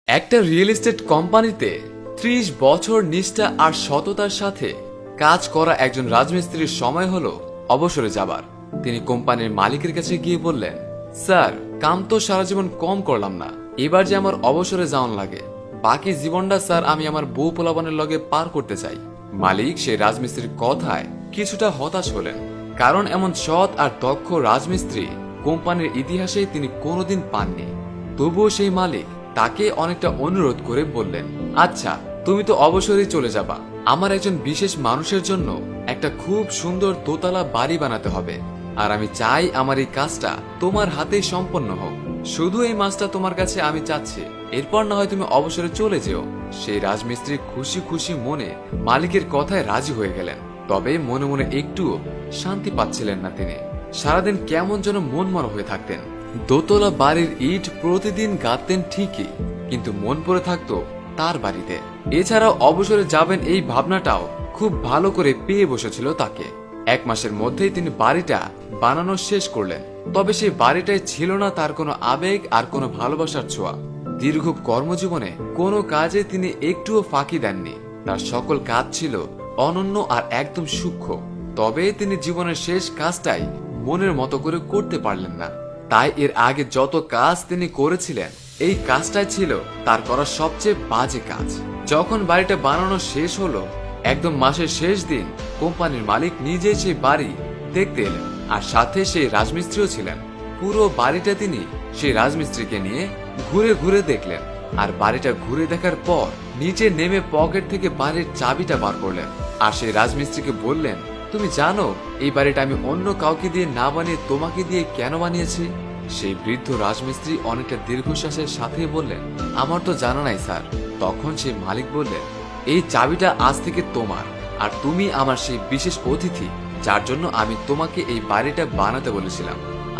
একটা real estate কোম্পানিতে ৩০ বছর নিষ্ঠা আর সততার সাথে কাজ করা একজন রাজমিস্ত্রির সময় হলো অবসরে যাবার। তিনি কোম্পানির মালিকের কাছে গিয়ে বললেন, স্যার, কাম তো সারা জীবন কম করলাম না, এবার যে আমার অবসরে যাওয়ান লাগে, বাকি জীবনটা স্যার আমি আমার বউ পোলাপানের লগে পার করতে চাই। মালিক সেই রাজমিস্ত্রির কথায় কিছুটা হতাশ হলেন, কারণ এমন সৎ আর দক্ষ রাজমিস্ত্রি কোম্পানির ইতিহাসে তিনি কোনোদিন পাননি। তবুও সেই মালিক তাকে অনেকটা অনুরোধ করে বললেন, আচ্ছা, তুমি তো অবসরেই চলে যাবা, আমার একজন বিশেষ মানুষের জন্য একটা খুব সুন্দর দোতলা বাড়ি বানাতে হবে, আর আমি চাই আমার এই কাজটা তোমার হাতেই সম্পন্ন হোক। শুধু এই মাসটা তোমার কাছে আমি চাচ্ছি, এরপর না হয় তুমি অবসরে চলে যেও। সেই রাজমিস্ত্রি খুশি খুশি মনে মালিকের কথায় রাজি হয়ে গেলেন, তবে মনে মনে একটুও শান্তি পাচ্ছিলেন না তিনি। সারাদিন কেমন যেন মনমরা হয়ে থাকতেন। দোতলা বাড়ির ইট প্রতিদিন গাঁথতেন ঠিকই, কিন্তু মন পড়ে থাকতো তার বাড়িতে। এছাড়াও অবসরে যাবেন এই ভাবনাটাও খুব ভালো করে পেয়ে বসেছিল তাকে। ১ মাসের মধ্যেই তিনি বাড়িটা বানানো শেষ করলেন, তবে সেই বাড়িটায় ছিল না তার কোনো আবেগ আর কোনো ভালোবাসার ছোঁয়া। দীর্ঘ কর্মজীবনে কোনো কাজে তিনি একটুও ফাঁকি দেননি, তার সকল কাজ ছিল অনন্য আর একদম সূক্ষ্ম। তবে তিনি জীবনের শেষ কাজটাই মনের মতো করে করতে পারলেন না। তাই এর আগে যত কাজ তিনি করেছিলেন, এই কাজটাই ছিল তার করা সবচেয়ে বাজে কাজ। যখন বাড়িটা বানানো শেষ হলো, একদম মাসের শেষ দিন কোম্পানির মালিক নিজেই সেই বাড়ি দেখতে এলেন, আর সাথে সেই রাজমিস্ত্রিও ছিলেন। পুরো বাড়িটা তিনি সেই রাজমিস্ত্রিকে নিয়ে ঘুরে ঘুরে দেখলেন, আর বাড়িটা ঘুরে দেখার পর নিচে নেমে পকেট থেকে বাড়ির চাবিটা বার করলেন, আর সেই রাজমিস্ত্রিকে বললেন, তুমি জানো এই বাড়িটা আমি অন্য কাউকে দিয়ে না বানিয়ে তোমাকে দিয়ে কেন বানিয়েছি? সেই বৃদ্ধ রাজমিস্ত্রি অনেকটা দীর্ঘশ্বাসের সাথে বললেন, আমার তো জানা নাই স্যার। তখন সেই মালিক বললেন, এই চাবিটা আজ থেকে তোমার, আর তুমি আমার সেই বিশেষ অতিথি যার জন্য আমি তোমাকে এই বাড়িটা বানাতে বলেছিলাম।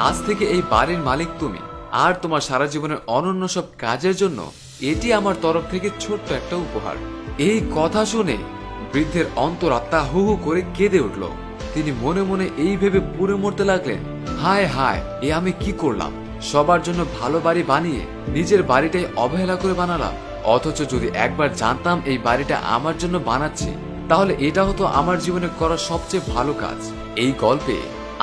আজ থেকে এই বাড়ির মালিক তুমি, আর তোমার সারা জীবনের অনন্য সব কাজের জন্য এটি আমার তরফ থেকে ছোট্ট একটা উপহার। এই কথা শুনে বৃদ্ধের অন্তরাত্মা হু হু করে কেঁদে উঠল। তিনি মনে মনে এই ভেবে পুড়ে মরতে লাগলেন, হায় হায়, এ আমি কি করলাম? সবার জন্য ভালো বাড়ি বানিয়ে নিজের বাড়িটাই অবহেলা করে বানালাম। অথচ যদি একবার জানতাম এই বাড়িটা আমার জন্য বানাচ্ছি, তাহলে এটা হতো আমার জীবনে করা সবচেয়ে ভালো কাজ। এই গল্পে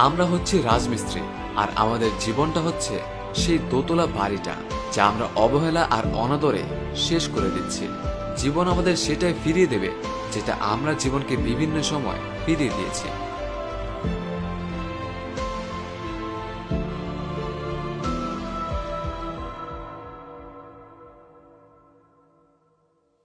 আমরা হচ্ছে রাজমিস্ত্রি, আর আমাদের জীবনটা হচ্ছে সেই দোতলা বাড়িটা যা আমরা অবহেলা আর অনাদরে শেষ করে দিচ্ছি। জীবন আমাদের সেটাই ফিরিয়ে দেবে যেটা আমরা জীবনকে বিভিন্ন সময় ফিরিয়ে দিয়েছি।